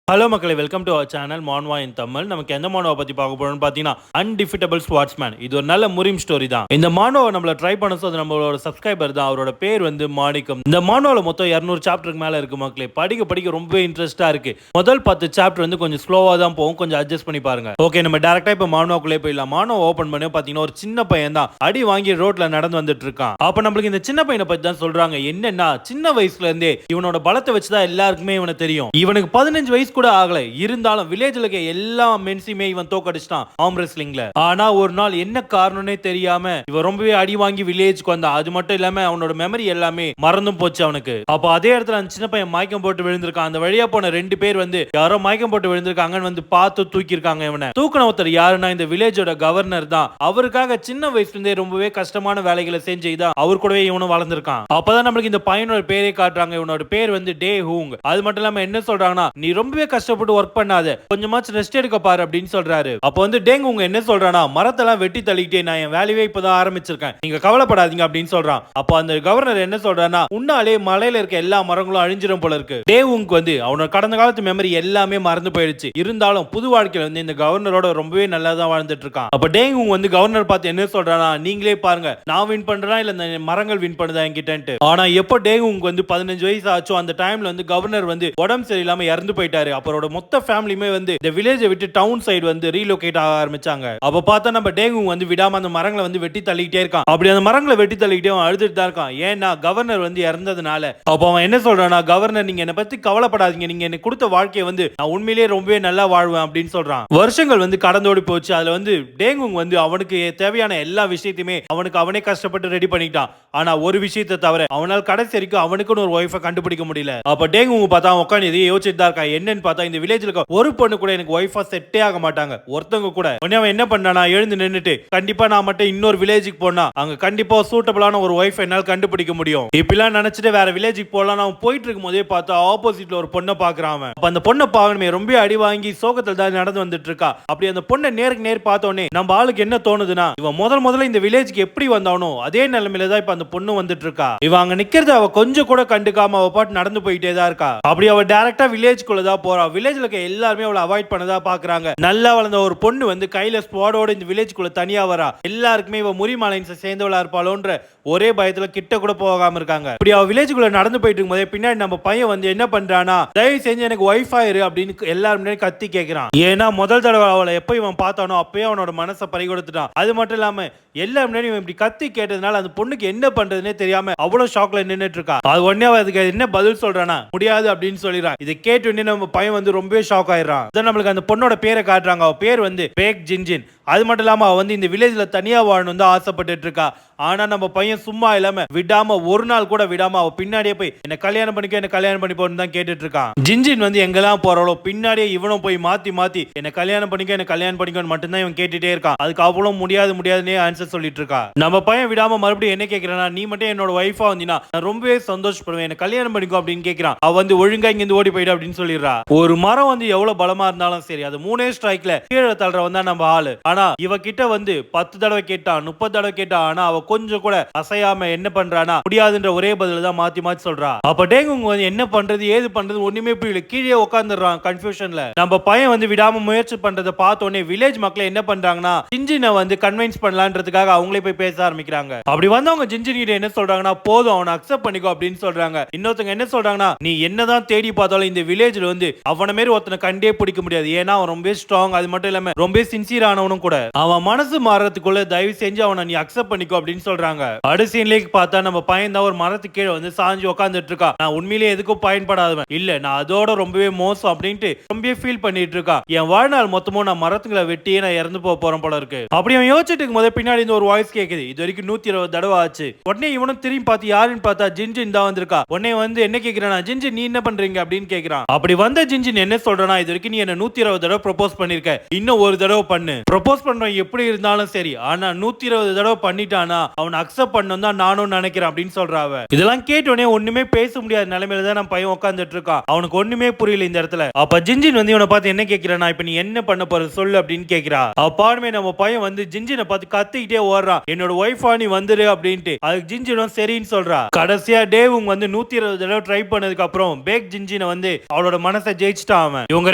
Hello மக்களே, welcome to our channel மான்வா இன் தமிழ். நமக்கு எந்த மானோவை பத்தி பார்க்க போறோம்னு பாத்தீங்கன்னா அன்டிஃபிட்டபிள் ஸ்வாட்ஸ்மேன். இது ஒரு நல்ல முரிம் ஸ்டோரி தான். இந்த மானோவை நம்மள ட்ரை பண்ண சொல்லி நம்மளோட சப்ஸ்கிரைபர் தான். அவரோட பேர் வந்து மாணிக்கம். இந்த மானோல மொத்தம் 200 சாப்டருக்கு மேல இருக்கு மக்களே. படிக்க ரொம்ப இன்ட்ரெஸ்டா இருக்கு. முதல் 10 சாப்டர் வந்து கொஞ்சம் ஸ்லோவா தான் போகும், கொஞ்சம் அட்ஜஸ்ட் பண்ணி பாருங்க. ஓகே, நம்ம டைரக்டா இப்ப மானோக்குள்ளே போயிடலாம். மானோ ஓபன் பண்ணி பாத்தீங்கன்னா ஒரு சின்ன பையன் தான் அடி வாங்கி ரோட்ல நடந்து வந்துட்டு இருக்கான். அப்ப நம்மளுக்கு இந்த சின்ன பையனை பத்தி தான் சொல்றாங்க. என்னன்னா, சின்ன வயசுல இருந்தே இவனோட பலத்தை வச்சுதான் எல்லாருக்குமே இவனை தெரியும். இவனுக்கு 15 வயசு கூட ஆகல. இருந்தாலும் வில்லேஜ்ல இருக்க எல்லா மென்ஸுமே இவன் தோக்கடிச்சிட்டான் ஆர்ம் ரெஸ்லிங்ல. ஆனா ஒரு நாள் என்ன காரணம்னே தெரியாம இவன் ரொம்பவே அடி வாங்கி வில்லேஜ்க்கு வந்தான். அது மட்டும் இல்லாம அவனோட மெமரி எல்லாமே மறந்தும் போச்சு அவனுக்கு. அப்ப அதே இடத்துல அந்த சின்ன பையன் மயக்கம் போட்டு விழுந்திருக்கான். அந்த வழியா போன 2 பேர் வந்து யாரோ மயக்கம் போட்டு விழுந்திருக்காங்கன்னு வந்து பார்த்து தூக்கி இருக்காங்க. இவனை தூக்கின ஒருத்தர் யாருன்னா இந்த வில்லேஜோட கவர்னர் தான். அவருக்காக சின்ன வயசுல இருந்தே ரொம்பவே கஷ்டமான வேலைகளை செஞ்சு அவர் கூடவே இவனும் வளர்ந்திருக்கான். அப்பதான் நம்மளுக்கு இந்த பையனோட பேரே காட்டுறாங்க. இவனோட பேர் வந்து டே ஹூங். அது மட்டும் இல்லாம என்ன சொல்றாங்கன்னா, நீ ரொம்பவே கஷ்டப்பட்டு ஒர்க் பண்ணாத, கொஞ்சமாச்சு ரெஸ்ட் எடுக்க பாரு அப்படின்னு சொல்றாரு. அப்ப வந்து டேங் உங்க என்ன சொல்றானா, மரத்தெல்லாம் வெட்டி தள்ளிட்டே நான் என் வேலையே இப்பதான் ஆரம்பிச்சிருக்கேன், நீங்க கவலைப்படாதீங்க அப்படின்னு சொல்றான். அப்ப அந்த கவர்னர் என்ன சொல்றானா, உன்னாலே மலையில இருக்க எல்லா மரங்களும் அழிஞ்சிரும் போல இருக்கு. டேவுக்கு வந்து அவனோட கடந்த காலத்து மெமரி எல்லாமே மறந்து போயிடுச்சு. இருந்தாலும் புது வாழ்க்கையில வந்து இந்த கவர்னரோட ரொம்பவே நல்லா தான் வாழ்ந்துட்டு இருக்கான். அப்ப டேங் வந்து கவர்னர் பார்த்து என்ன சொல்றானா, நீங்களே பாருங்க, நான் வின் பண்றேனா இல்ல இந்த மரங்கள் வின் பண்ணுதா என்கிட்ட. ஆனா எப்போ டேங் வந்து 15 வயசு ஆச்சோ அந்த டைம்ல வந்து கவர்னர் வந்து உடம்பு சரியில்லாம இறந்து போயிட்டாரு. அவரோட மொத்த ஃபேமிலியுமே வந்து இந்த வில்லேஜை விட்டு டவுன் சைடு வந்து ரீலோகேட் ஆக ஆரம்பிச்சாங்க. அப்ப பார்த்தா நம்ம டேங்கு வந்து விடாம அந்த மரங்களை வந்து வெட்டி தள்ளிக்கிட்டே இருக்கான். அப்படி அந்த மரங்களை வெட்டி தள்ளிக்கிட்டே அவன் அழுதுட்டு தான் இருக்கான். ஏன்னா கவர்னர் வந்து இறந்ததுனால. அப்ப அவன் என்ன சொல்றானா, கவர்னர் நீங்க என்ன பத்தி கவலைப்படாதீங்க, நீங்க எனக்கு கொடுத்த வாழ்க்கையை வந்து நான் உண்மையிலேயே ரொம்பவே நல்லா வாழ்வேன் அப்படின்னு சொல்றான். வருஷங்கள் வந்து கடந்தோடி போச்சு. அதுல வந்து டேங்கு வந்து அவனுக்கு தேவையான எல்லா விஷயத்தையுமே அவனுக்கு அவனே கஷ்டப்பட்டு ரெடி பண்ணிட்டான். ஆனா ஒரு விஷயத்தை தவிர அவனால் கடைசி வரைக்கும் அவனுக்குன்னு ஒரு ஒய்ஃபை கண்டுபிடிக்க முடியல. அப்ப டேங்கு பார்த்தா உட்காந்து இதையே யோசிச்சுட்டு தான் இருக்கான். என்னன்னு பார்த்தா இந்த வில்லேஜ்ல இருக்க ஒரு பொண்ணு கூட எனக்கு ஒய்ஃபா செட்டே ஆக மாட்டாங்க, ஒருத்தவங்க கூட. அவன் என்ன பண்ணானா, எழுந்து நின்னுட்டு கண்டிப்பா நான் மட்டும் இன்னொரு வில்லேஜுக்கு போனா அங்க கண்டிப்பா சூட்டபிளான ஒரு ஒய்ஃப் என்னால் கண்டுபிடிக்க முடியும். இப்பெல்லாம் நினைச்சிட்டு வேற வில்லேஜுக்கு போலாம். அவன் போயிட்டு இருக்கும் போதே பார்த்தா ஆப்போசிட்ல ஒரு பொண்ணை பாக்குறான். அப்ப அந்த பொண்ணை பாக்கணுமே, ரொம்ப அடி வாங்கி சோகத்தில் தான் நடந்து வந்துட்டு இருக்கா. அப்படி அந்த பொண்ணை நேருக்கு நேர் பார்த்தோன்னே நம்ம ஆளுக்கு என்ன தோணுதுன்னா, இவன் முதல்ல இந்த வில்லேஜுக்கு எப்படி வந்தானோ அதே நிலைமையில தான் இப்ப அந்த பொண்ணு வந்துட்டு இருக்கா. இவன் அங்க நிக்கிறது அவ கொஞ்சம் கூட கண்டுக்காம அவ பாட்டு நடந்து போயிட்டே தான் இருக்கா. அப்படி அவ டைரக்டா வில்லேஜ்குள்ள தான் போறா. வில்லேஜ்ல இருக்க எல்லாருமே அவளை அவாய்ட் பண்ணதா பாக்குறாங்க. நல்லா வளர்ந்த ஒரு பொண்ணு வந்து கையில ஸ்குவாடோட இந்த வில்லேஜ்குள்ள தனியா வரா. எல்லாருக்குமே இவ முரி மாலைன்ஸ் சேர்ந்தவளா இருப்பாளோன்ற ஒரே பயத்துல கிட்ட கூட போகாம இருக்காங்க. இப்படி அவ வில்லேஜ்குள்ள நடந்து போயிட்டு இருக்கும்போதே பின்னாடி நம்ம பையன் வந்து என்ன பண்றானா, தயவு செஞ்சு எனக்கு ஒய்ஃப் ஆயிரு அப்படின்னு எல்லாரும் முன்னாடி கத்தி கேட்கிறான். ஏன்னா முதல் தடவை அவளை எப்ப இவன் பார்த்தானோ அப்பயே அவனோட மனசை பறி கொடுத்துட்டான். அது மட்டும் இல்லாம எல்லாரும் முன்னாடி இவன் இப்படி கத்தி கேட்டதுனால அந்த பொண்ணுக்கு என்ன பண்றதுன்னே தெரியாம அவ்வளவு ஷாக்ல நின்னுட்டு இருக்கா. அது உடனே அதுக்கு என்ன பதில் சொல்றானா, முடியாது அப்படின்னு சொல்லிடுறான். இதை கேட்டு நம்ம பையன் வந்து ரொம்ப ஷாக் ஆயிடுறான். நம்மளுக்கு அந்த பொண்ணோட பேரை காட்டுறாங்க. அவ பேர் வந்து பேக் ஜின்ஜின். அது மட்டும் இல்லாம அவ வந்து இந்த வில்லேஜ்ல தனியா வாழணும் தான் ஆசைப்பட்டு இருக்கா. ஆனா நம்ம பையன் சும்மா இல்லாம விடாம ஒரு நாள் கூட விடாம அவ பின்னாடியே போய் என்ன கல்யாணம் பண்ணிப்போன்னு தான் கேட்டுட்டு இருக்கான். ஜின்ஜின் வந்து எங்கெல்லாம் போறாளோ பின்னாடியே இவனும் போய் மாத்தி என்ன கல்யாணம் பண்ணிக்கோன்னு மட்டும்தான் இவன் கேட்டுட்டே இருக்கான். அதுக்கு அவ்வளவு முடியாதுன்னே ஆன்சர் சொல்லிட்டு இருக்கா. நம்ம பையன் விடாம மறுபடியும் என்ன கேட்கிறானா, நீ மட்டும் என்னோட ஒய்ஃபா வந்தீங்கன்னா நான் ரொம்பவே சந்தோஷப்படுவேன், என்ன கல்யாணம் பண்ணிக்கோ அப்படின்னு கேட்கிறான். அவ வந்து ஒழுங்கா இங்க இருந்து ஓடி போயிடு அப்படின்னு சொல்லிடுறா. ஒரு மரம் வந்து எவ்வளவு பலமா இருந்தாலும் சரி, அது 3 ஸ்ட்ரைக்ல கீழே தள்ளுறவன் தான் நம்ம ஆளு. ஆனா இவ கிட்ட வந்து 10 தடவை கேட்டான், 30 தடவை கேட்டான். ஆனா அவ கொஞ்சம் கூட அசையாம என்ன பண்றானா, முடியாதுன்ற ஒரே பதில தான் மாத்தி சொல்றா. அப்ப டேங்குங்க வந்து என்ன பண்றது ஏது பண்றது ஒண்ணுமே புரியல. கீழே உட்கார்ந்துறான் கன்ஃபியூஷன்ல. நம்ம பையன் வந்து விடாம முயற்சி பண்றதை பார்த்தோன்னே வில்லேஜ் மக்கள் என்ன பண்றாங்கன்னா, ஜின்ஜினை வந்து கன்வின்ஸ் பண்ணலான்றதுக்காக அவங்களே போய் பேச ஆரம்பிக்கிறாங்க. அப்படி வந்தவங்க ஜின்ஜின் கிட்ட என்ன சொல்றாங்கன்னா, போதும் அவனை அக்செப்ட் பண்ணிக்கோ அப்படின்னு சொல்றாங்க. இன்னொருத்தங்க என்ன சொல்றாங்கன்னா, நீ என்னதான் தேடி பார்த்தாலும் இந்த வில்லேஜ்ல வந்து அவன மாதிரி ஒருத்தனை கண்டே பிடிக்க முடியாது. ஏன்னா அவன் ரொம்ப ஸ்ட்ராங். அது மட்டும் இல்லாம ரொம்ப சின்சியர் ஆனவனும் கூட. அவன் மனசு மாறதுக்குள்ள தயவு செஞ்சு அவனை நீ அக்செப்ட் பண்ணிக்கோ அப்படின்னு சொல்றாங்க. அடுத்த பார்த்தா நம்ம பையன் தான் ஒரு மரத்துக்கு கீழே வந்து சாஞ்சு உட்காந்துட்டு இருக்கா. நான் உண்மையிலேயே எதுக்கும் பயன்படாதவன் இல்ல, நான் அதோட ரொம்பவே மோசம் அப்படின்ட்டு ரொம்ப ஃபீல் பண்ணிட்டு இருக்கா. என் வாழ்நாள் மொத்தமும் நான் மரத்துங்களை வெட்டியே நான் இறந்து போறேன் போல இருக்கு. அப்படி அவன் யோசிச்சுட்டு இருக்கும் போதே பின்னாடி இந்த ஒரு வாய்ஸ் கேக்குது. இது வரைக்கும் 120 தடவை ஆச்சு. உடனே இவனும் திரும்பி பார்த்து யாருன்னு பார்த்தா ஜின்ஜின் தான் வந்திருக்கா. உடனே வந்து என்ன கேட்கிறானா, ஜின்ஜின் நீ என்ன பண்றீங்க அப்படின்னு கேட்கிறான். அப்படி வந்த ஜின்ஜின் என்ன சொல்றானா, இது வரைக்கும் நீ என்ன 120 தடவை ப்ரொபோஸ் பண்ணிருக்க, இன்னும் ஒரு தடவை பண்ணு. ப்ரொபோஸ் ப்ரப்போஸ் பண்றோம் எப்படி இருந்தாலும் சரி, ஆனா 120 தடவை பண்ணிட்டானா அவனை அக்செப்ட் பண்ணணும் தான் நானும் நினைக்கிறேன் அப்படின்னு சொல்றாவ. இதெல்லாம் கேட்டோடனே ஒண்ணுமே பேச முடியாத நிலைமையில தான் நம்ம பையன் உட்கார்ந்துட்டு இருக்கான். அவனுக்கு ஒண்ணுமே புரியல இந்த இடத்துல. அப்ப ஜின்ஜின் வந்து இவனை பார்த்து என்ன கேட்கிறானா, இப்ப நீ என்ன பண்ண போற சொல்லு அப்படின்னு கேட்கிறா. அப்பாடுமே நம்ம பையன் வந்து ஜின்ஜினை பார்த்து கத்திக்கிட்டே ஓடுறான், என்னோட ஒய்ஃபா நீ வந்துரு அப்படின்ட்டு. அதுக்கு ஜின்ஜினும் சரின்னு சொல்றா. கடைசியா டேவும் வந்து 120 தடவை ட்ரை பண்ணதுக்கு அப்புறம் பேக் ஜின்ஜினை வந்து அவளோட மனசை ஜெயிச்சுட்டான் அவன். இவங்க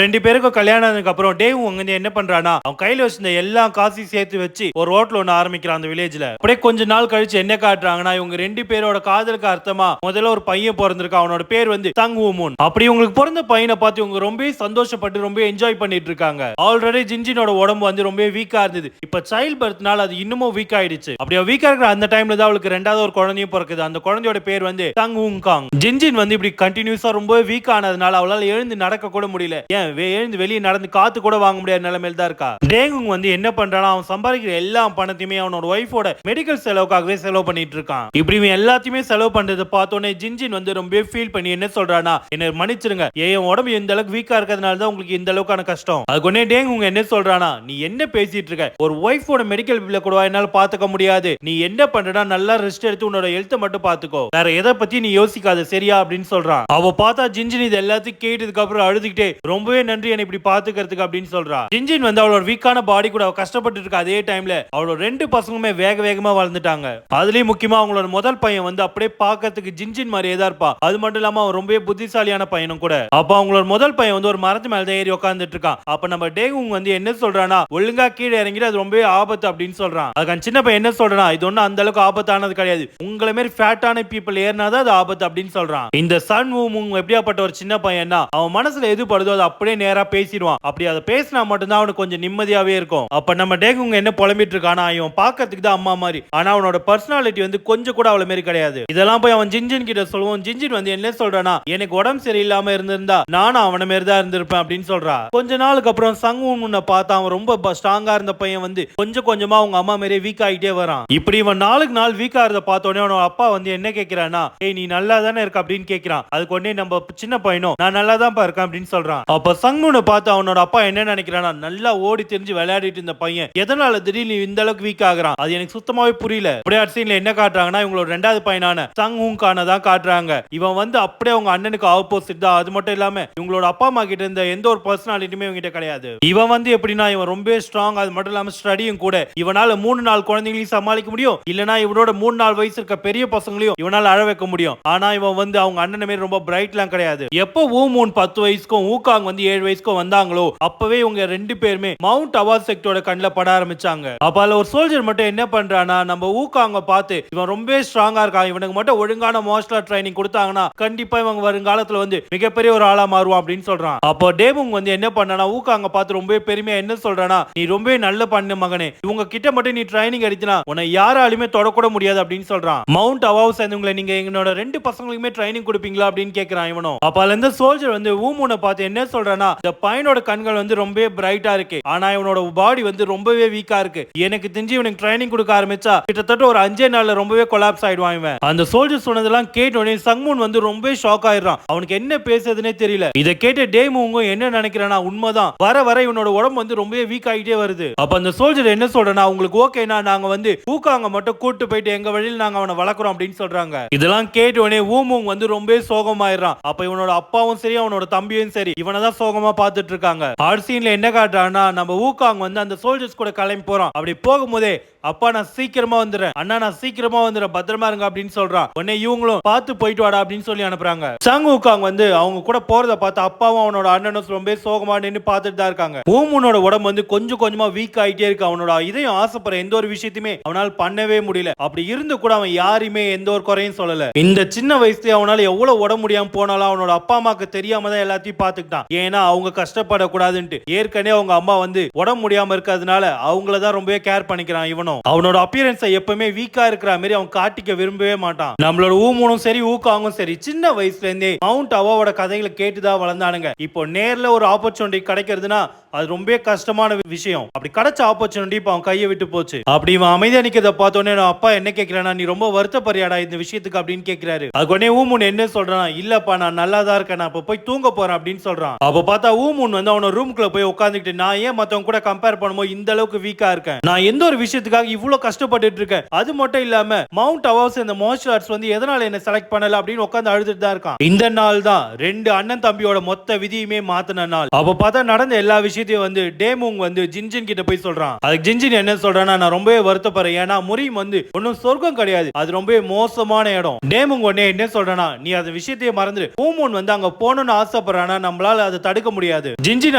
ரெண்டு பேருக்கும் கல்யாணம் ஆனதுக்கு அப்புறம் டேவும் வந்து என்ன பண்றானா, அவன் கையில வச்சிருந்த எல்லா காசையும் சேர்த்து வச்சு ஒரு ஹோட்டல் ஒண்ணு ஆரம்பிக்கிறான் அந்த வில்லேஜ்ல. அப்படியே கொஞ்ச நாள் கழிச்சு என்ன காட்டுறாங்கன்னா, இவங்க ரெண்டு பேரோட காதலுக்கு அர்த்தமா முதல்ல ஒரு பையன் பிறந்திருக்கான். அவனோட பேர் வந்து தங் வூமூன். அப்படி உங்களுக்கு பிறந்த பையனை பார்த்து இவங்க ரொம்ப சந்தோஷப்பட்டு ரொம்ப என்ஜாய் பண்ணிட்டு இருக்காங்க. ஆல்ரெடி ஜின்ஜினோட உடம்பு வந்து ரொம்ப வீக்கா இருந்தது. இப்ப சைல்ட் பர்த்னால அது இன்னமும் வீக் ஆயிடுச்சு. அப்படியே வீக்கா இருக்கிற அந்த டைம்ல தான் அவளுக்கு ரெண்டாவது ஒரு குழந்தையும் பிறக்குது. அந்த குழந்தையோட பேர் வந்து தங் வூங் காங். ஜின்ஜின் வந்து இப்படி கண்டினியூஸா ரொம்ப வீக் ஆனதுனால அவளால எழுந்து நடக்க கூட முடியல. ஏன் எழுந்து வெளியே நடந்து காத்து கூட வாங்க முடியாத நிலைமையில தான் இருக்கா. டேங்குங் வந்து என்ன பண்றானா, அவன் சம்பாதிக்கிற எல்லா பணத்தையுமே அவனோட ஒய்ஃபோட மெடிக்கல் செலவுக்காகவே செலவு பண்ணிட்டு இருக்கான். இப்படி எல்லாத்தையுமே செலவு பண்றதை பார்த்தோன்னே ஜின்ஜின் வந்து ரொம்ப ஃபீல் பண்ணி என்ன சொல்றானா, என்ன மன்னிச்சிருங்க, என் உடம்பு இந்த அளவுக்கு வீக்கா இருக்கிறதுனால தான் உங்களுக்கு இந்த அளவுக்கான கஷ்டம். அதுக்கு உடனே டேங்குங் என்ன சொல்றானா, நீ என்ன பேசிட்டு இருக்க, ஒரு ஒய்ஃபோட மெடிக்கல் பில்ல கூட என்னால பாத்துக்க முடியாது. நீ என்ன பண்றனா, நல்லா ரெஸ்ட் எடுத்து உன்னோட ஹெல்த் மட்டும் பாத்துக்கோ, வேற எதை பத்தி நீ யோசிக்காத சரியா அப்படின்னு சொல்றான். அவ பார்த்தா ஜின்ஜின் இது எல்லாத்தையும் கேட்டதுக்கு அப்புறம் அழுதுகிட்டே ரொம்பவே நன்றி என்னை இப்படி பாத்துக்கிறதுக்கு அப்படின்னு சொல்றா. ஜின்ஜின் வந்து அவளோட வீக்கான பாடி கூட அவ கஷ்டப்பட்டு இருக்க அதே டைம்ல அவளோட ரெண்டு பசங்களுமே வேக வேகமா வளர்ந்துட்டாங்க. அதுலயும் முக்கியமா அவங்களோட முதல் பையன் வந்து அப்படியே பாக்கிறதுக்கு ஜின்ஜின் மாதிரியே தான் இருப்பா. அது மட்டும் இல்லாம அவன் ரொம்ப புத்திசாலியான பையனும் கூட. அப்ப அவங்களோட முதல் பையன் வந்து ஒரு மரத்து மேல ஏறி உட்கார்ந்துட்டு இருக்கான். அப்ப நம்ம டேங்குங் வந்து என்ன சொல்றானா, ஒழுங்கா கீழே இறங்கிட்டு அது ரொம்ப ஆபத்து அப்படின்னு சொல்றான். அதுக்கு சின்ன பையன் என்ன சொல்றானா, இது ஒன்னும் அந்த அளவுக்கு ஆபத்தானது கிடையாது, உங்களை மாதிரி ஃபேட்டான பீப்பிள் ஏறினாதான் அது ஆபத்து அப்படின்னு சொல்றான். இந்த சன் வூமுங் எப்படியாப்பட்ட ஒரு சின்ன பையன்னா, அவன் மனசுல எது படுதோ அதை அப்படியே நேரா பேசிடுவான். அப்படி அதை பேசினா மட்டும்தான் அவனுக்கு கொஞ்சம் நிம்மதியாவே இருக்கும். அப்ப நம்ம டேங்குங் என்ன புலம்பிட்டு இருக்கானா, இவன் பாக்கிறதுக்கு தான் அம்மா மாதிரி, ஆனா அவனோட பர்சனாலிட்டி வந்து கொஞ்சம் கூட அவள மாதிரி கிடையாது. இதெல்லாம் போய் அவன் ஜின்ஜின் கிட்ட சொல்லுவோம். ஜின்ஜின் வந்து என்ன சொல்றானா, எனக்கு உடம்பு சரியில்லாம இருந்திருந்தா நானும் அவன மாதிரி தான் இருந்திருப்பேன் அப்படின்னு சொல்றா. கொஞ்ச நாளுக்கு அப்புறம் சங் வூமுனை பார்த்தா அவன் ரொம்ப ஸ்ட்ராங்கா இருந்த பையன் வந்து கொஞ்சம் கொஞ்சமா அவங்க அம்மா மாதிரி வீக் ஆகிட்டே வரான். இப்படி இவன் நாளுக்கு நாள் வீக்கா இருந்த பார்த்தோன்னே அவனோட அப்பா வந்து என்ன கேட்கிறானா, ஏய் நீ நல்லா தானே இருக்க அப்படின்னு கேட்கிறான். அதுக்கு உடனே நம்ம சின்ன பையனும் நான் நல்லா தான் இருக்கேன் அப்படின்னு சொல்றான். அப்ப சங் வூனை பார்த்து அவனோட அப்பா என்ன நினைக்கிறானா, நல்லா ஓடி தெரிஞ்சு விளையாடிட்டு இருந்த பையன் எதனால திடீர்னு இந்த அளவுக்கு வீக் ஆகுறான், அது எனக்கு சுத்தமாவே புரியல. அப்படியே சீன்ல என்ன காட்டுறாங்கன்னா, இவங்களோட ரெண்டாவது பையனான சங் வூங் கான தான் காட்டுறாங்க. இவன் வந்து அப்படியே அவங்க அண்ணனுக்கு ஆப்போசிட் தான். அது மட்டும் இல்லாம இவங்களோட அப்பா அம்மா கிட்ட இருந்த எந்த ஒரு பர்சனாலிட்டியுமே இவங்க கிட்ட கிடையாது. இவன் வந்து எப்படின்னா, இவன் ரொம்ப ஸ்ட்ராங், அது மட்டும் இல்லாம ஸ்டடியும் கூட. இவனால 3-4 குழந்தைகளையும் சமாளிக்க முடியும், இல்லனா இவனோட 3-4 வயசு இருக்க பெரிய பசங்களையும் இவனால அழ வைக்க முடியும். ஆனா இவன் வந்து அவங்க அண்ணன் மாதிரி ரொம்ப பிரைட்லாம் கிடையாது. எப்போ வூமூன் 10 வயசுக்கும் ஊகாங் வந்து 7 வயசுக்கும் வந்தாங்களோ அப்பவே இவங்க ரெண்டு பேருமே மவுண்ட் அவாஸ் செக்டோட கண்ணில் பட ஆரம்பிச்சாங்க. அப்ப அதுல ஒரு சோல்ஜர் மட்டும் என்ன பண்றானா, நம்ம ஊகாங்க பார்த்து இவன் ரொம்ப ஸ்ட்ராங்கா இருக்கான், இவனுக்கு மட்டும் ஒழுங்கான மார்ஷல் ஆர்ட் ட்ரைனிங் கொடுத்தாங்கன்னா கண்டிப்பா இவங்க வருங்காலத்துல வந்து மிகப்பெரிய ஒரு ஆளா மாறுவான் அப்படின்னு சொல்றான். அப்போ டேமுங் வந்து என்ன பண்ணானா, ஊகாங்க பார்த்து ரொம்ப பெருமையா என்ன சொல்றானா, நீ ரொம்ப நல்ல பண்ண மகனே, இவங்க கிட்ட மட்டும் நீ ட்ரைனிங் எடுத்தினா உன்னை யாராலுமே தொடக்கூட முடியாது அப்படின்னு சொல்றான். மவுண்ட் அவாஸ் சேர்ந்தவங்களை நீங்க என்னோட ரெண்டு பசங்களுக்குமே ட்ரைனிங் கொடுப்பீங்களா அப்படின்னு கேட்கிறான் இவனும். அப்ப அதுல இருந்து சோல்ஜர் வந்து வூமூனை பார்த்து என்ன சொல்றானா, இந்த பையனோட கண்கள் வந்து ரொம்ப பிரைட்டா இருக்கு, ஆனா இவனோட பாடி வந்து ரொம்பவே வீக்கா இருக்கு, எனக்கு தெரிஞ்சு இவனுக்கு ட்ரைனிங் கொடுக்க ஆரம்பிச்சா கிட்டத்தட்ட ஒரு 5 நாள்ல ரொம்பவே கொலாப்ஸ் ஆயிடுவான் இவன். அந்த சோல்ஜர் சொன்னதெல்லாம் கேட்ட உடனே சங்மூன் வந்து ரொம்ப ஷாக் ஆயிடுறான். அவனுக்கு என்ன பேசுறதுனே தெரியல. இதை கேட்ட டேமுங்கும் என்ன நினைக்கிறானா, உண்மைதான், வர வர இவனோட உடம்பு வந்து ரொம்பவே வீக் ஆகிட்டே வருது. அப்ப அந்த சோல்ஜர் என்ன சொல்றனா, உங்களுக்கு ஓகேனா நாங்க வந்து ஊகாங்க மட்டும் கூட்டு போயிட்டு எங்க வழியில் நாங்க அவனை வளர்க்குறோம் அப்படின்னு சொல்றாங்க. இதெல்லாம் கேட்ட உடனே வூமுங் வந்து ரொம்ப சோகமாயிடுறான். அப்ப இவனோட அப்பாவும் சரி அவனோட தம்பியும் சரி இவனை தான் சோகமா பார்த்துட்டு இருக்காங்க. அடுத்த சீன்ல என்ன காட்டுறான்னா, நம்ம ஊகாங் வந்து அந்த சோல்ஜர்ஸ் கூட கிளம்பி போறான். அப்படி போகும்போதே அப்பா நான் சீக்கிரமா வந்துடுறேன், அண்ணா நான் சீக்கிரமா வந்துடுறேன், பத்திரமா இருங்க அப்படின்னு சொல்றான். உடனே இவங்களும் பார்த்து போயிட்டு வாடா அப்படின்னு சொல்லி அனுப்புறாங்க. சங் ஊகாங் வந்து அவங்க கூட போறத பார்த்து அப்பாவும் அவனோட அண்ணனும் ரொம்ப சோகமா நின்று பார்த்துட்டு தான் இருக்காங்க. ஊமுனோட உடம்பு வந்து கொஞ்சம் கொஞ்சமா வீக் ஆயிட்டே இருக்கு. அவனோட இதயம் ஆசைப்படுற எந்த ஒரு விஷயத்தையுமே அவனால் பண்ணவே முடியல. அப்படி இருந்து கூட அவன் யாருமே எந்த ஒரு குறையும் சொல்லல. இந்த சின்ன வயசுல அவனால எவ்வளவு உடம்பு முடியாம போனாலும் அவனோட அப்பா அம்மாக்கு தெரியாம தான் எல்லாத்தையும் பார்த்துக்கிட்டான். ஏன்னா அவங்க கஷ்டப்படக்கூடாதுன்ட்டு. ஏற்கனவே அவங்க அம்மா வந்து உடம்பு முடியாம இருக்கிறதுனால அவங்கள தான் ரொம்பவே கேர் பண்ணிக்கிறான் இவனும். காட்டணும். அவனோட அப்பியரன்ஸை எப்பவுமே வீக்கா இருக்கிற மாதிரி அவன் காட்டிக்க விரும்பவே மாட்டான். நம்மளோட ஊமூனும் சரி ஊக்காவும் சரி சின்ன வயசுல இருந்தே மவுண்ட் அவாவோட கதைகளை கேட்டுதான் வளர்ந்தானுங்க. இப்போ நேர்ல ஒரு ஆப்பர்ச்சுனிட்டி கிடைக்கிறதுனா அது ரொம்ப கஷ்டமான விஷயம். அப்படி கிடைச்ச ஆப்பர்ச்சுனிட்டி இப்ப அவன் கையை விட்டு போச்சு. அப்படி இவன் அமைதியா நிக்கிறத பார்த்தோன்னே அப்பா என்ன கேட்கிறானா, நீ ரொம்ப வருத்தப்படுறியாடா இந்த விஷயத்துக்கு அப்படின்னு கேட்கிறாரு. அது உடனே ஊமூன் என்ன சொல்றான், இல்லப்பா நான் நல்லா தான் இருக்கேன், நான் இப்ப போய் தூங்க போறேன் அப்படின்னு சொல்றான். அப்ப பார்த்தா ஊமூன் வந்து அவனோட ரூம்குள்ள போய் உட்காந்துக்கிட்டு, நான் ஏன் மத்தவங்க கூட கம்பேர் பண்ணும்போது இந்த அளவுக்கு வீக்கா இருக்கேன், நான் எந்த ஒரு விஷயத்துக்காக இவ்வளவு கஷ்டப்பட்டு இருக்கேன், அது மட்டும் இல்லாம மவுண்ட் அவாஸ் இந்த மார்ஷல் ஆர்ட்ஸ் வந்து எதனால என்ன செலக்ட் பண்ணல அப்படின்னு உட்காந்து அழுதுட்டு தான் இருக்கான். இந்த நாள் தான் ரெண்டு அண்ணன் தம்பியோட மொத்த விதியுமே மாத்தின நாள். அப்ப பார்த்தா நடந்த எல்லா விஷயத்தையும் வந்து டேமுங் வந்து ஜின்ஜின் கிட்ட போய் சொல்றான். அதுக்கு ஜின்ஜின் என்ன சொல்றானா, நான் ரொம்பவே வருத்தப்படுறேன், ஏன்னா முரீம் வந்து ஒன்னும் சொர்க்கம் கிடையாது, அது ரொம்ப மோசமான இடம். டேமுங் உடனே என்ன சொல்றானா, நீ அந்த விஷயத்தையே மறந்துரு, ஊமூன் வந்து அங்க போகணும்னு ஆசைப்படுறானா நம்மளால அதை தடுக்க முடியாது. ஜின்ஜின்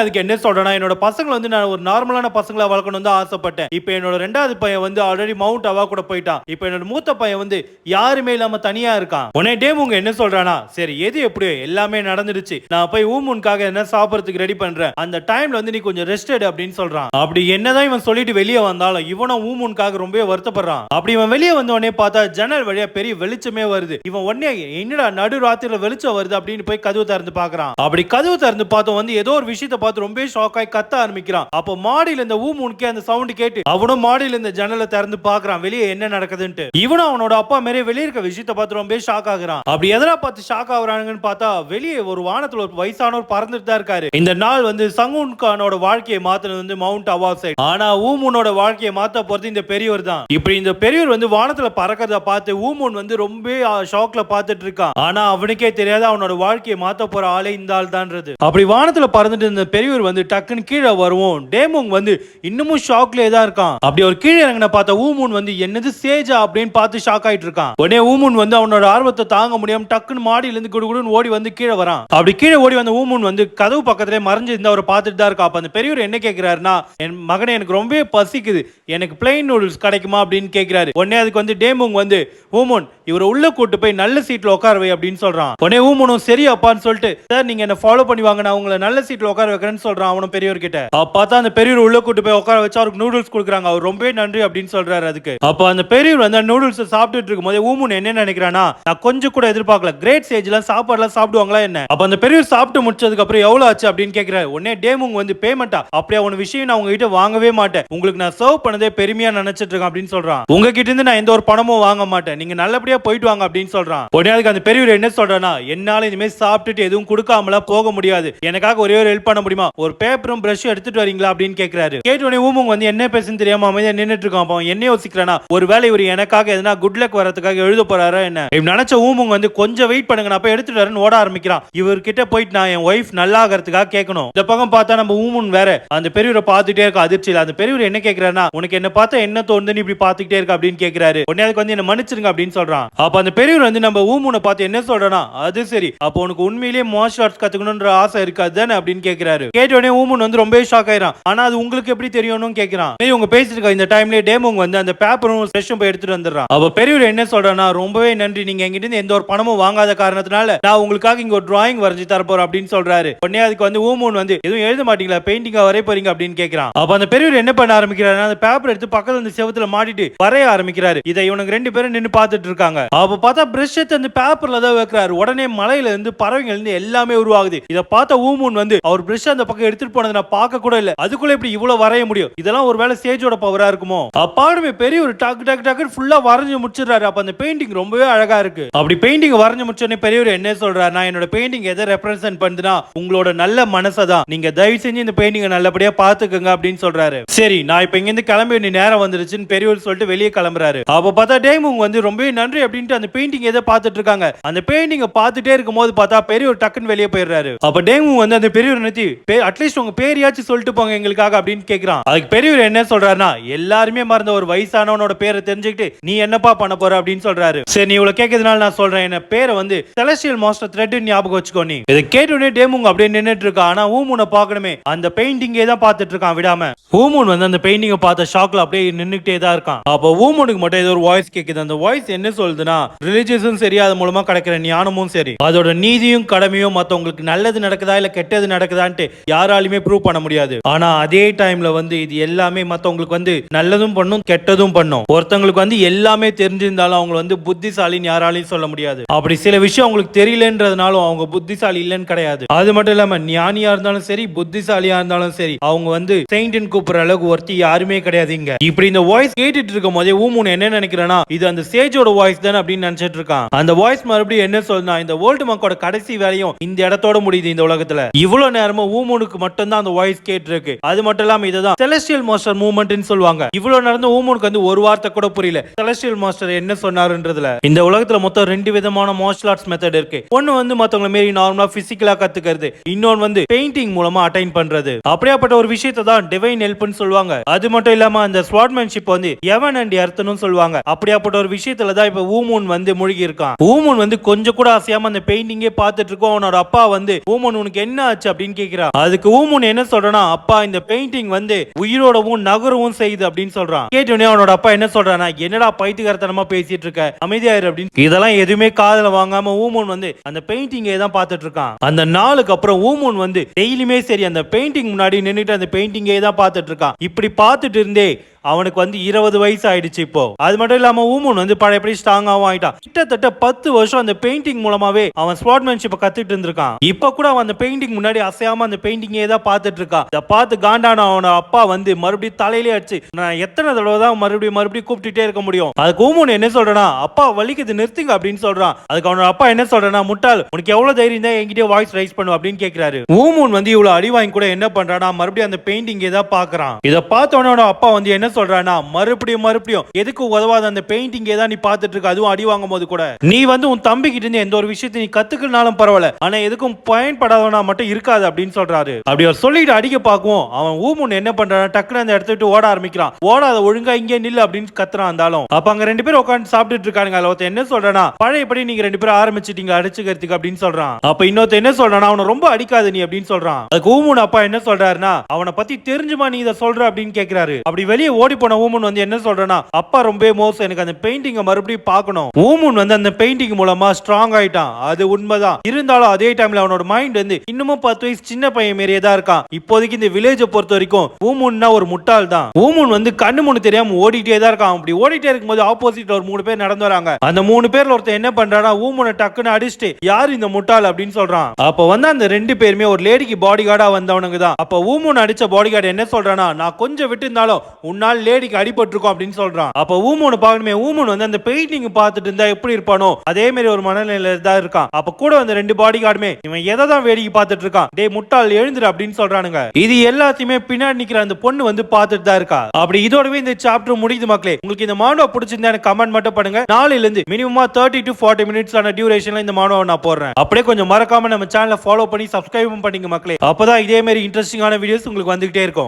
அதுக்கு என்ன சொல்றானா, என்னோட பசங்களை வந்து நான் ஒரு நார்மலான பசங்களா வளர்க்கணும் தான் ஆசைப்பட்டேன், இப்போ என்னோட ரெண்டாவது பையன் வந்து ஆல்ரெடி மவுண்ட் அவா கூட போயிட்டான், இப்போ என்னோட மூத்த பையன் வந்து யாருமே இல்லாம தனியா இருக்கான். உடனே டேமுங் என்ன சொல்றானா, சரி எது எப்படியோ எல்லாமே நடந்துடுச்சு, நான் போய் ஊமூனுக்காக என்ன சாப்பிடறதுக்கு ரெடி பண்றேன், அந்த டைம்ல வந்து நீ கொஞ்சம் ரெஸ்ட் எடு அப்படின்னு சொல்றான். அப்படி என்னதான் இவன் சொல்லிட்டு வெளியே வந்தாலும் இவனும் ஊமூனுக்காக ரொம்ப வருத்தப்படுறான். அப்படி இவன் வெளியே வந்த உடனே பார்த்தா ஜன்னல் வழியா பெரிய வெளிச்சமே வருது. இவன் உடனே என்னடா நடு ராத்திரில வெளிச்சம் வருது அப்படின்னு போய் கதவு திறந்து பார்க்கறான். அப்படி கதவு திறந்து பார்த்தோம் வந்து ஏதோ ஒரு விஷயத்தை பார்த்து ரொம்ப ஷாக் ஆகி கத்த ஆரம்பிக்கிறான். அப்போ மாடியில இந்த ஊமூனுக்கே அந்த சவுண்ட் கேட்டு அவனும் மாடியில இந்த ஜன்னலை திறந்து பார்க்கறான் வெளியே என்ன நடக்குதுன்னு. இவனும் அவனோட அப்பா மேலே வெளியே இருக்க விஷயத்தை பார்த்து ரொம்ப ஷாக் ஆகுறான். அப்படி எதனா பார்த்து ஷாக் ஆகுறாங்கன்னு பார்த்தா வெளியே ஒரு வானத்துல ஒரு வயசானவர் பறந்துட்டு தான் இருக்காரு. இந்த நாள் வந்து சங்கூன் கானோட வாழ்க்கையை மாத்தினது வந்து மவுண்ட் அவா சைடு, ஆனா ஊமூனோட வாழ்க்கையை மாத்த போறது இந்த பெரியவர் தான். இப்படி இந்த பெரியவர் வந்து வானத்துல பறக்கிறத பார்த்து ஊமூன் வந்து ரொம்ப ஷாக்ல பார்த்துட்டு இருக்கான். ஆனா அவனுக்கே தெரியாத அவனோட வாழ்க்கையை மாத்த போற ஆளே இந்த ஆள் தான்றது. அப்படி வானத்துல பறந்துட்டு இந்த பெரியவர் வந்து டக்குன்னு கீழே வருவோம், டேமுங் வந்து இன்னமும் ஷாக்லயே தான் இருக்கான். அப்படி ஒரு கீழே இறங்கின பார்த்த ஊமூன் வந்து என்னது சேஜா அப்படின்னு பார்த்து ஷாக் ஆயிட்டு இருக்கான். உடனே ஊமூன் வந்து அவனோட ஆர்வத்தை தாங்க முடியாம டக்குன்னு மாடியில இருந்து குடுகுடுன்னு ஓடி வந்து கீழே வரான். அப்படி கீழே ஓடி வந்த ஊமூன் வந்து கதவு பக்கத்திலே மறைஞ்சு இருந்து அவரை பார்த்துட்டு தான் இருக்கா. அப்ப அந்த பெரியவர் என்ன கேட்கிறாருன்னா, என் மகனே எனக்கு ரொம்ப பசிக்குது, எனக்கு பிளைன் நூடுல்ஸ் கிடைக்குமா அப்படின்னு கேட்கிறாரு. உடனே அதுக்கு வந்து டேமுங் வந்து ஊமூன் இவரை உள்ள கூட்டு போய் நல்ல சீட்ல உட்கார வை அப்படின்னு சொல்றான். உடனே ஊமூனும் சரி அப்பான்னு சொல்லிட்டு, சார் நீங்க என்ன ஃபாலோ பண்ணி வாங்க, நான் உங்களை நல்ல சீட்ல உட்கார வைக்கிறேன்னு சொல்றான் அவனும் பெரியவர் கிட்ட. பார்த்தா அந்த பெரியவர் உள்ள கூட்டு போய் உட்கார வச்சு அவருக்கு நூடுல்ஸ் கொடுக்குறாங்க. அவர் ரொம்ப நன்றி அப்படின்னு சொல்றாரு. அதுக்கு அப்ப அந்த பெரியவர் வந்து நூடுல்ஸ் சாப்பிட்டுட்டு இருக்கும் போது ஊமூன் என்ன நினைக்கிறானா, நான் கொஞ்சம் கூட எதிர்பார்க்கல, கிரேட் ஸ்டேஜ்லாம் சாப்பாடுலாம் சாப்பிடுவாங்களா என்ன. அப்ப அந்த பெரியவர் சாப்பிட்டு முடிச்சதுக்கு அப்புறம் எவ்வளவு ஆச்சு அப்படின்னு கேட்கிறாரு. உடனே டேமுங் வந்து பேமெண்டா, அப்படியே அவன விஷயம் நான் உங்ககிட்ட வாங்கவே மாட்டேன், உங்களுக்கு நான் சர்வ் பண்ணதே பெருமையா நினைச்சிட்டு இருக்கேன் அப்படின்னு சொல்றான். உங்ககிட்ட இருந்து நான் எந்த ஒரு பணமும் வாங்க மாட்டேன், நீங்க நல்லபடியா போயிட்டு வாங்க அப்படின்னு சொல்றான். உடனே அதுக்கு அந்த பெரியவர் என்ன சொல்றானா, என்னால இனிமே சாப்பிட்டுட்டு எதுவும் கொடுக்காமல போக முடியாது, எனக்காக ஒரே ஒரு ஹெல்ப் பண்ண முடியுமா, ஒரு பேப்பரும் பிரஷ் எடுத்துட்டு வரீங்களா அப்படின்னு கேட்கிறாரு. கேட்ட உடனே ஊமூன் வந்து என்ன பேசுன்னு தெரியாம அமைதியா நின்னுட்டு இருக்கான். அவன் என்ன யோசிக்கிறானா, ஒருவேளை இவர் எனக்காக எதனா குட் லக் வரதுக்காக எழுத போறாரா என்ன நினைச்ச ஊமூன் வந்து கொஞ்சம் வெயிட் பண்ணுங்க நான் போய் எடுத்துட்டு வரேன்னு ஓட ஆரம்பிக்கிறான். இவர்கிட்ட போயிட்டு நான் என் ஒய்ஃப் நல்லா ஆகிறதுக்காக கேட்கணும். இந்த பக்கம் பார்த்தா நம்ம ஊமூன் வேற அந்த பெரியவரை பார்த்துட்டே இருக்க அதிர்ச்சியில. அந்த பெரியவர் என்ன கேட்கிறாருன்னா, உனக்கு என்ன பார்த்தா என்ன தோணுது இப்படி பார்த்துட்டே இருக்க அப்படின்னு கேட்கிறாரு. உடனே அதுக்கு வந்து என்ன மன்னிச்சிருங்க அப்படின்னு சொல்றான். அப்ப அந்த பெரியவர் வந்து நம்ம ஊமூனை பார்த்து என்ன சொல்றானா, அது சரி அப்போ உனக்கு உண்மையிலேயே மார்ஷல் ஆர்ட்ஸ் கத்துக்கணும்ன்ற ஆசை இருக்காது தானே அப்படின்னு கேட்கிறாரு. கேட்ட உடனே ஊமூன் வந்து ரொம்ப ஷாக் ஆயிரான். ஆனா அது உங்களுக்கு எப்படி தெரியும்னு கேட்கிறான். இவங்க பேசிட்டு இருக்க இந்த டைம்ல டேமுங் வந்து அந்த பேப்பரும் பிரஷும் போய் எடுத்துட்டு வந்துடுறான். அப்ப பெரியவர் என்ன சொல்றானா, ரொம்பவே நன்றி, நீங்க எங்கிட்ட இருந்து எந்த ஒரு பணமும் வாங்காத காரணத்தினால நான் உங்களுக்காக இங்க ஒரு டிராயிங் வரைஞ்சு தரப்போறேன் அப்படின்னு சொல்றாரு. உடனே அதுக்கு வந்து ஊமூன் வந்து எதுவும் எழுத மாட்டீங்களா, பெயிண்டிங்கா வரைய போறீங்க அப்படின்னு கேட்கிறான். அப்ப அந்த பெரியவர் என்ன பண்ண ஆரம்பிக்கிறாரு, அந்த பேப்பர் எடுத்து பக்கத்துல இந்த செவத்துல மாட்டிட்டு வரைய ஆரம்பிக்கிறாரு. இதை இவனுக்கு ரெண்டு பேரும் நின்னு பார்த்துட்டு இருக்காங்க. அப்ப பார்த்தா பிரஷ் எடுத்து அந்த பேப்பர்ல தான் வைக்கிறாரு. உடனே மலையில இருந்து பறவைகள் இருந்து எல்லாமே உருவாகுது. இதை பார்த்த ஊமூன் வந்து அவர் பிரஷ் அந்த பக்கம் எடுத்துட்டு போனது நான் பார்க்க கூட இல்ல, அதுக்குள்ள இப்படி இவ்வளவு வரைய முடியும், இதெல்லாம் ஒருவேளை ஸ்டேஜோட பவரா இருக்குமோ. அப்பாடுமே பெரிய ஒரு டக்கு டக்கு டக்கு ஃபுல்லா வரைஞ்சு முடிச்சிடுறாரு. அப்ப அந்த பெயிண்டிங் ரொம்பவே அழகா இருக்கு. அப்படி பெயிண்டிங் வரைஞ்சு முடிச்சோடனே பெரியவர் என்ன சொல்றாரு, நான் என்னோட பெயிண்டிங் எதை ரெப்ரசென்ட் பண்ணுதுன்னா உங்களோட நல்ல மனசை தான், நீங்க தயவு செஞ்சு இந்த பெயிண்டிங்கை நல்லபடியா பாத்துக்கோங்க அப்படின்னு சொல்றாரு. சரி நான் இப்ப இங்க இருந்து கிளம்பி வேண்டிய நேரம் வந்துருச்சுன்னு பெரியவர் சொல்லிட்டு வெளியே கிளம்புறாரு. அப்ப பார்த்தா டேமுங் வந்து ரொம்பவே நன்றி அப்படின்ட்டு அந்த பெயிண்டிங் எதை பார்த்துட்டு இருக்காங்க. அந்த பெயிண்டிங்கை பார்த்துட்டே இருக்கும் போது பார்த்தா பெரியவர் டக்குன்னு வெளியே போயிடுறாரு. அப்ப டேமுங் வந்து அந்த பெரியவர் நிறுத்தி, அட்லீஸ்ட் உங்க பேரையாச்சும் சொல்லிட்டு போங்க எங்களுக்காக அப்படின்னு கேட்கிறான். அதுக்கு பெரியவர் என்ன சொல்றாருன்னா, எல்லாருமே மறந்த ஒரு வயசானவனோட பேரை தெரிஞ்சுக்கிட்டு நீ என்னப்பா பண்ண போற அப்படின்னு சொல்றாரு. சரி நீ இவ்வளவு கேட்கறதுனால நான் சொல்றேன், என்ன பேரை வந்து செலஸ்டியல் மாஸ்டர் த்ரெட் ஞாபகம் வச்சுக்கோ. நீ இதை கேட்டோடனே டேமுங் அப்படியே நின்னுட்டு இருக்கா. ஆனா ஊமூனை பார்க்கணுமே, அந்த பெயிண்டிங்கே தான் பார்த்துட்டு இருக்கான் விடாம. ஊமூன் வந்து அந்த பெயிண்டிங்கை பார்த்த ஷாக்ல அப்படியே நின்னுட்டே தான் இருக்கான். அப்ப ஊமூனுக்கு மட்டும் ஏதோ ஒரு வாய்ஸ் கேக்குது. அந்த வாய்ஸ் என்ன சொல்லுது, சொல்லுதுன்னா ரிலிஜியஸும் சரி, அது மூலமா கிடைக்கிற ஞானமும் சரி, அதோட நீதியும் கடமையும் மத்தவங்களுக்கு நல்லது நடக்குதா இல்ல கெட்டது நடக்குதான்ட்டு யாராலுமே ப்ரூவ் பண்ண முடியாது. ஆனா அதே டைம்ல வந்து இது எல்லாமே மத்தவங்களுக்கு வந்து நல்லதும் பண்ணும் கெட்டதும் பண்ணும். ஒருத்தங்களுக்கு வந்து எல்லாமே தெரிஞ்சிருந்தாலும் அவங்க வந்து புத்திசாலின்னு யாராலையும் சொல்ல முடியாது. அப்படி சில விஷயம் அவங்களுக்கு தெரியலன்றதுனாலும் அவங்க புத்திசாலி இல்லைன்னு கிடையாது. அது மட்டும் இல்லாம ஞானியா இருந்தாலும் சரி, புத்திசாலியா இருந்தாலும் சரி, அவங்க வந்து செயின்ட்னு கூப்பிடுற அளவுக்கு ஒருத்தி யாருமே கிடையாது இங்க. இப்படி இந்த வாய்ஸ் கேட்டுட்டு இருக்கும் போதே ஊமுன் என்ன நினைக்கிறேன்னா, இது அந்த சேஜோட வாய்ஸ் தானே அப்படின்னு நினைச்சிட்டு இருக்கான். அந்த வாய்ஸ் மறுபடியும் என்ன சொல்லுனா, இந்த வேர்ல்ட் மக்கோட கடைசி வேலையும் இந்த இடத்தோட முடியுது இந்த உலகத்துல. இவ்வளவு நேரமா ஊமுனுக்கு மட்டும் தான் அந்த வாய்ஸ் கேட்டு இருக்கு. அது மட்டும் இல்லாம இதுதான் செலஸ்டியல் மாஸ்டர் மூவ்மெண்ட்னு சொல்லுவாங்க. இவ்வளவு நேரம் ஊமுனுக்கு வந்து ஒரு வார்த்தை கூட புரியல செலஸ்டியல் மாஸ்டர் என்ன சொன்னாருன்றதுல. இந்த உலகத்துல மொத்தம் 2 விதமான மார்ஷல் ஆர்ட்ஸ் மெத்தட் இருக்கு. ஒன்னு வந்து மத்தவங்க மாரி நார்மலா பிசிக்கலா கத்துக்கிறது, இன்னொன்னு வந்து பெயிண்டிங் மூலமா அட்டைன் பண்றது. அப்படியாப்பட்ட ஒரு விஷயத்தை தான் டிவைன் ஹெல்ப்னு சொல்லுவாங்க. அது மட்டும் இல்லாம அந்த ஸ்வார்ட்மேன்ஷிப் வந்து எவன் அண்ட் எர்த்னு சொல்லுவாங்க. அப்படியாப்பட்ட ஒரு விஷயத்துல தான் இப்ப ஊமுன் வந்து மூழ்கி இருக்கான். ஊமுன் வந்து கொஞ்சம் கூட அசையாம அந்த பெயிண்டிங்கே பார்த்துட்டு இருக்கோம். அவனோட அப்பா வந்து ஊமுன் உனக்கு என்ன ஆச்சு அப்படின்னு கேக்குறான். அதுக்கு ஊமுன் என்ன சொல்றானா, அப்பா இந்த பெயிண்டிங் வந்து உயிரோடவும் நகரவும் செய்யுது அப்படின்னு சொல்றான். கேட்டோனே அவனோட அப்பா என்ன சொல்றானா, என்னடா பைத்தியக்காரத்தனமா பேசிட்டு இருக்க, அமைதியாயிரு அப்படின்னு. இதெல்லாம் எதுவுமே காதுல வாங்காம ஊமுன் வந்து அந்த பெயிண்டிங்கை தான் பார்த்துட்டு இருக்கான். அந்த நாளுக்கு அப்புறம் ஊமுன் வந்து டெய்லியுமே சரி அந்த பெயிண்டிங் முன்னாடி நின்னுட்டு அந்த பெயிண்டிங்கே தான் பார்த்துட்டு இருக்கான். இப்படி பார்த்துட்டு இருந்தே அவனுக்கு வந்து 20 வயசு ஆயிடுச்சு இப்போ. அது மட்டும் இல்லாம ஊமுன் வந்து பழையபடி ஸ்ட்ராங்காவும் ஆயிட்டான். கிட்டத்தட்ட 10 வருஷம் அந்த பெயிண்டிங் மூலமாவே அவன் ஸ்வார்ட்மேன்ஷிப்பை கத்துட்டு இருந்திருக்கான். இப்ப கூட அவன் அந்த பெயிண்டிங் முன்னாடி அசையாம அந்த பெயிண்டிங்கே தான் பார்த்துட்டு இருக்கான். இதை பார்த்து காண்டான அவனோட அப்பா வந்து மறுபடியும் தலையிலே அடிச்சு, நான் எத்தனை தடவை தான் மறுபடியும் கூப்பிட்டுட்டே இருக்க முடியும். அதுக்கு ஊமுன் என்ன சொல்றானா, அப்பா வலிக்குது நிறுத்துங்க அப்படின்னு சொல்றான். அதுக்கு அவனோட அப்பா என்ன சொல்றானா, முட்டாள் உனக்கு எவ்வளவு தைரியம் தான் என்கிட்ட வாய்ஸ் ரைஸ் பண்ணு அப்படின்னு கேட்கிறாரு. ஊமுன் வந்து இவ்வளவு அடி வாங்கி கூட என்ன பண்றானா, மறுபடியும் அந்த பெயிண்டிங்கே தான் பாக்குறான். இதை பார்த்தவனோட அப்பா வந்து என்ன சொல்றானா, மறுபடியும் எதுக்கு உதவாத அந்த பெயிண்டிங்கே தான் நீ பார்த்துட்டு இருக்க, அதுவும் அடி வாங்கும் போது கூட. நீ வந்து உன் தம்பி கிட்ட இருந்து எந்த ஒரு விஷயத்தை நீ கத்துக்கனாலும் பரவாயில்ல, ஆனா எதுக்கும் பயன்படாதவனா மட்டும் இருக்காது அப்படின்னு சொல்றாரு. அப்படி அவர் சொல்லிட்டு அடிக்க பார்க்கவும் அவன் ஊமுன் என்ன பண்றான், டக்குனு அந்த இடத்த விட்டு ஓட ஆரம்பிக்கிறான். ஓடாத ஒழுங்கா இங்கே நில்லு அப்படின்னு கத்துறான். இருந்தாலும் அப்ப அங்க 2 பேரும் உட்கார்ந்து சாப்பிட்டுட்டு இருக்காங்க. ஒருத்தன் என்ன சொல்றானா, பழையபடி நீங்க 2 பேரும் ஆரம்பிச்சிட்டீங்க அடிச்சுக்கிறதுக்கு அப்படின்னு சொல்றான். அப்ப இன்னொருத்த என்ன சொல்றானா, அவனை ரொம்ப அடிக்காத நீ அப்படின்னு சொல்றான். அதுக்கு ஊமுன் அப்பா என்ன சொல்றாருன்னா, அவனை பத்தி தெரிஞ்சுமா நீ இதை சொல்ற அப்படின்னு கேட்கிறாரு. அப்படி வெளியே ஓடி போன ஊமுன் வந்து என்ன சொல்றானா, அப்பா ரொம்ப மோசம், எனக்கு அந்த பெயிண்டிங்கை மறுபடியும் பார்க்கணும். ஊமுன் வந்து அந்த பெயிண்டிங் மூலமா ஸ்ட்ராங் ஆயிட்டான், அது உண்மைதான். இருந்தாலும் அதே டைம்ல அவனோட மைண்ட் வந்து இன்னமும் 10 வயசு சின்ன பையன் மாதிரியே தான் இருக்கான். இப்போதைக்கு இந்த வில்லேஜை பொறுத்த வரைக்கும் ஊமுன்னா ஒரு முட்டாள் தான். ஊமுன் வந்து கண்ணு முன்னு தெரியாம ஓடிட்டே தான் இருக்கான். அப்படி ஓடிட்டே இருக்கும்போது ஆப்போசிட்ல ஒரு 3 பேர் நடந்து வராங்க. அந்த 3 பேர்ல ஒருத்தன் என்ன பண்றானா, ஊமுனை டக்குன்னு அடிச்சுட்டு யார் இந்த முட்டாள் அப்படின்னு சொல்றான். அப்ப வந்து அந்த 2 பேருமே ஒரு லேடிக்கு பாடி கார்டா வந்தவனுங்க தான். அப்ப ஊமுன் அடிச்ச பாடி கார்டு என்ன சொல்றானா, நான் கொஞ்சம் விட்டு இருந்தாலும் உன்னால் லேடிக்கு அடிபட்டிருக்கும் அப்படின்னு சொல்றான். அப்ப ஊமுனை பார்க்கணுமே, ஊமுன் வந்து அந்த பெயிண்டிங் பார்த்துட்டு இருந்தா எப்படி இருப்பானோ அதே மாதிரி ஒரு மனநிலையில தான் இருக்கான். அப்ப கூட வந்து 2 பாடி கார்டுமே இவன் எதை தான் வேடிக்கை பார்த்துட்டு இருக்கான், டேய் முட்டாள் எழுந்துரு அப்படின்னு சொல்றானுங்க. இது எல்லாத்தையுமே பின்னாடி நிக்கிற அந்த பொண்ணு வந்து பார்த்துட்டு தான் இருக்கா. அப்படி இதோடவே இந்த சாப்டர் முடியுது மக்களே. உங்களுக்கு இந்த மானுவா பிடிச்சிருந்தா எனக்கு கமெண்ட் மட்டும் பண்ணுங்க. நாளையில இருந்து மினிமமா 30 to 40 மினிட்ஸ் ஆன டியூரேஷன்ல இந்த மானுவா நான் போடுறேன். அப்படியே கொஞ்சம் மறக்காம நம்ம சேனலை ஃபாலோ பண்ணி சப்ஸ்கிரைப் பண்ணிங்க மக்களே. அப்பதான் இதே மாதிரி இன்ட்ரெஸ்டிங்கான வீடியோஸ் உங்களுக்கு வந்துகிட்டே இருக்கும்.